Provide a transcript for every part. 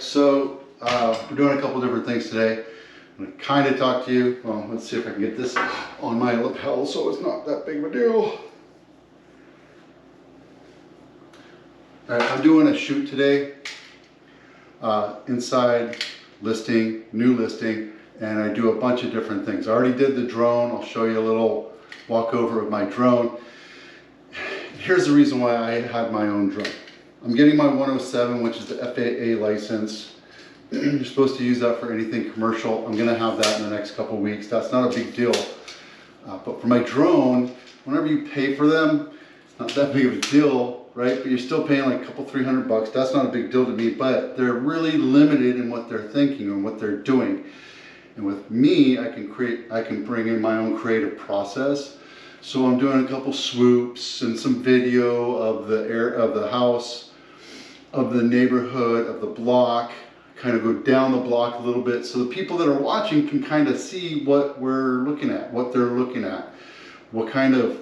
so we're doing a couple different things today. I'm going to kind of talk to you. Well, let's see if I can get this on my lapel so it's not that big of a deal. All right, I'm doing a shoot today, inside listing, new listing, and I do a bunch of different things. I already did the drone. I'll show you a little walkover of my drone. Here's the reason why I had my own drone. I'm getting my 107, which is the FAA license. You're supposed to use that for anything commercial. I'm gonna have that in the next couple of weeks. That's not a big deal. But for my drone, whenever you pay for them, it's not that big of a deal, right? But you're still paying like a couple, $300. That's not a big deal to me, but they're really limited in what they're thinking and what they're doing. And with me, I can bring in my own creative process. So I'm doing a couple swoops and some video of the house, of the neighborhood, of the block, kind of go down the block a little bit so the people that are watching can kind of see what we're looking at, what they're looking at, what kind of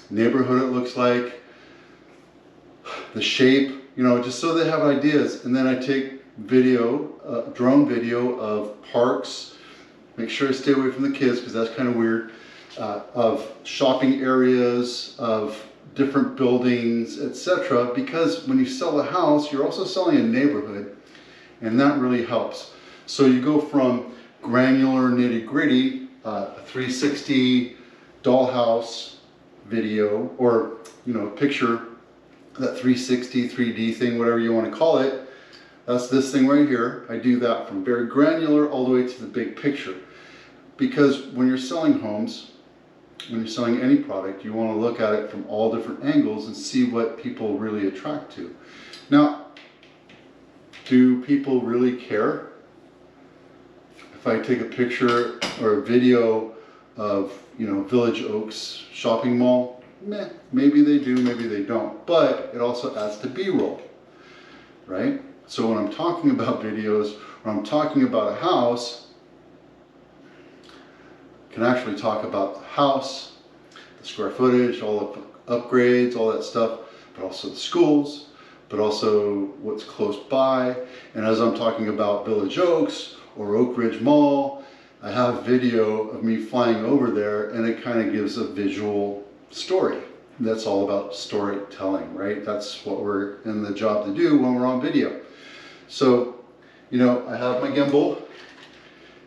neighborhood it looks like, the shape, you know, just so they have ideas. And then I take video, drone video of parks, make sure I stay away from the kids because that's kind of weird, of shopping areas, of different buildings, etc. Because when you sell a house, you're also selling a neighborhood, and that really helps. So you go from granular nitty-gritty, 360 dollhouse video, or picture, that 360 3D thing, whatever you want to call it. That's this thing right here. I do that from very granular all the way to the big picture, because when you're selling homes, when you're selling any product, you want to look at it from all different angles and see what people really attract to. Now, do people really care if I take a picture or a video of, Village Oaks shopping mall? Meh, maybe they do, maybe they don't. But it also adds to B-roll, right? So when I'm talking about videos, or I'm talking about a house, can actually talk about the house, the square footage, all the upgrades, all that stuff, but also the schools, but also what's close by. And as I'm talking about Village Oaks or Oak Ridge Mall, I have video of me flying over there, and it kind of gives a visual story. That's all about storytelling, right? That's what we're in the job to do when we're on video. So, I have my gimbal,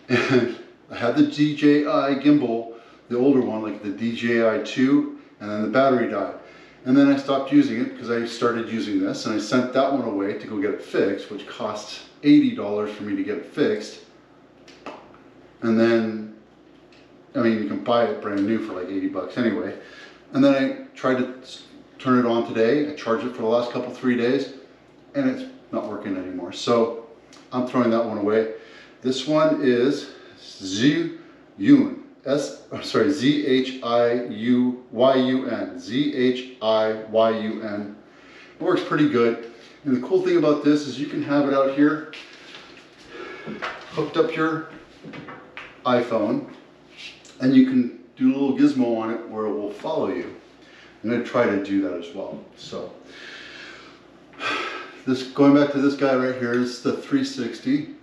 and I had the DJI gimbal, the older one, like the DJI 2, and then the battery died. And then I stopped using it because I started using this, and I sent that one away to go get it fixed, which cost $80 for me to get it fixed. And then, you can buy it brand new for like 80 bucks anyway. And then I tried to turn it on today. I charged it for the last 3 days, and it's not working anymore. So I'm throwing that one away. This one is Zhiyun, Z-H-I-U-Y-U-N, Z-H-I-Y-U-N. It works pretty good. And the cool thing about this is you can have it out here, hooked up your iPhone, and you can do a little gizmo on it where it will follow you. I'm going to try to do that as well. So, going back to this guy right here, is the 360.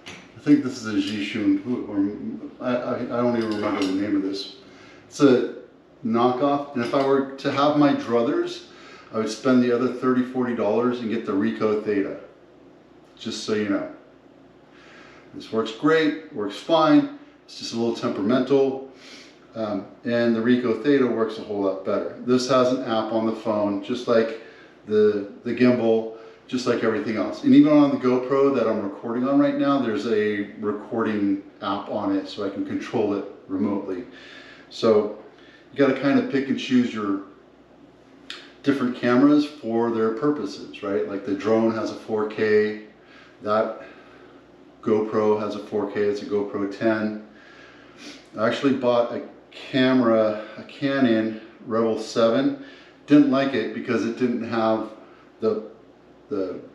I think this is a Zhiyun, or I don't even remember the name of this. It's a knockoff, and if I were to have my druthers, I would spend the other $30, $40 and get the Ricoh Theta, just so you know. This works great, works fine, it's just a little temperamental, and the Ricoh Theta works a whole lot better. This has an app on the phone, just like the gimbal, just like everything else. And even on the GoPro that I'm recording on right now, there's a recording app on it so I can control it remotely. So you got to kind of pick and choose your different cameras for their purposes, right? Like the drone has a 4K, that GoPro has a 4K, it's a GoPro 10. I actually bought a camera, a Canon Rebel 7. Didn't like it because it didn't have the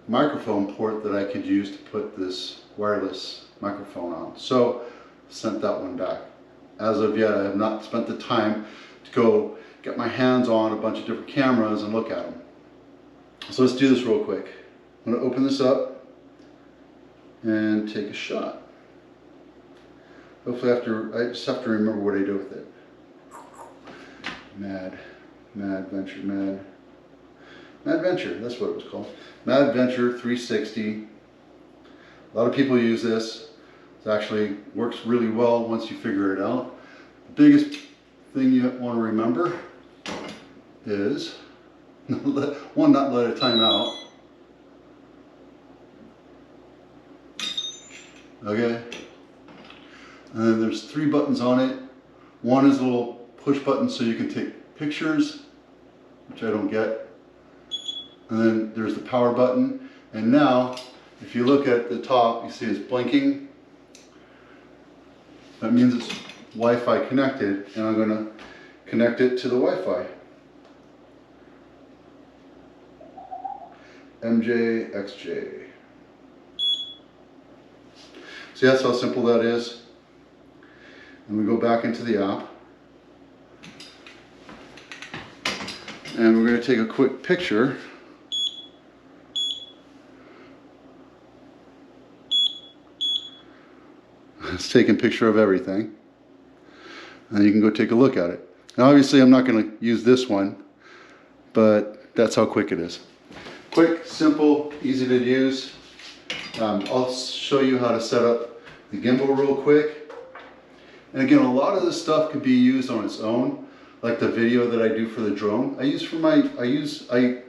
microphone port that I could use to put this wireless microphone on. So sent that one back. As of yet, I have not spent the time to go get my hands on a bunch of different cameras and look at them. So let's do this real quick. I'm going to open this up. and take a shot. Hopefully I just have to remember what I do with it. Mad Venture, that's what it was called. Mad Venture 360. A lot of people use this. It actually works really well once you figure it out. The biggest thing you want to remember is, one, not let it time out. Okay. And then there's 3 buttons on it. One is a little push button so you can take pictures, which I don't get. And then there's the power button. And now, if you look at the top, you see it's blinking. That means it's Wi-Fi connected, and I'm going to connect it to the Wi-Fi. MJXJ. See, that's how simple that is. And we go back into the app. And we're going to take a quick picture. It's taking a picture of everything. And you can go take a look at it. Now obviously I'm not going to use this one, but that's how quick it is. Quick, simple, easy to use. I'll show you how to set up the gimbal real quick. And again, a lot of this stuff could be used on its own, like the video that I do for the drone. I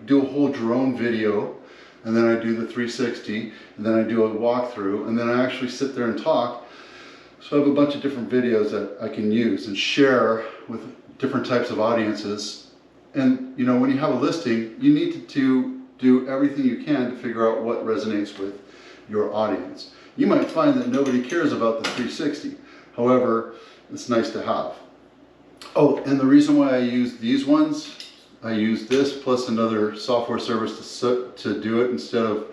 do a whole drone video, and then I do the 360, and then I do a walkthrough, and then I actually sit there and talk. So I have a bunch of different videos that I can use and share with different types of audiences. And you know, when you have a listing, you need to do everything you can to figure out what resonates with your audience. You might find that nobody cares about the 360. However, it's nice to have. Oh, and the reason why I use these ones, I use this plus another software service to do it instead of,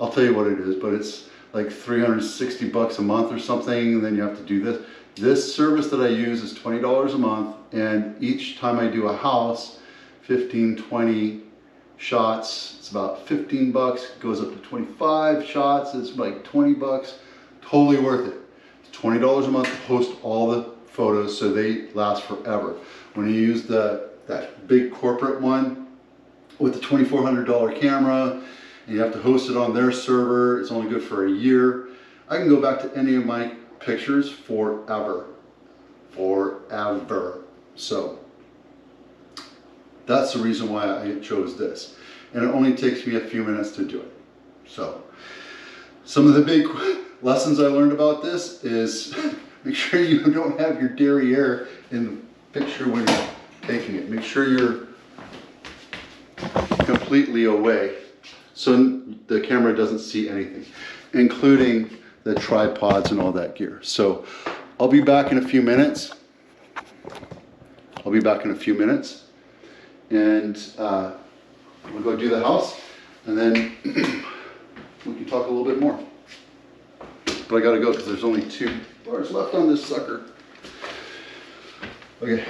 I'll tell you what it is, but it's like 360 bucks a month or something, and then you have to do this. This service that I use is $20 a month, and each time I do a house, 15, 20 shots, it's about 15 bucks, it goes up to 25 shots, it's like 20 bucks, totally worth it. It's $20 a month to post all the photos so they last forever. When you use that big corporate one with the $2,400 camera, and you have to host it on their server, it's only good for a year. I can go back to any of my pictures forever. So that's the reason why I chose this. And it only takes me a few minutes to do it. So some of the big lessons I learned about this is make sure you don't have your derriere in the picture when you're taking it. Make sure you're completely away so the camera doesn't see anything, including the tripods and all that gear. So I'll be back in a few minutes. And we'll go do the house, and then we can talk a little bit more. But I gotta go because there's only 2 bars left on this sucker. Okay.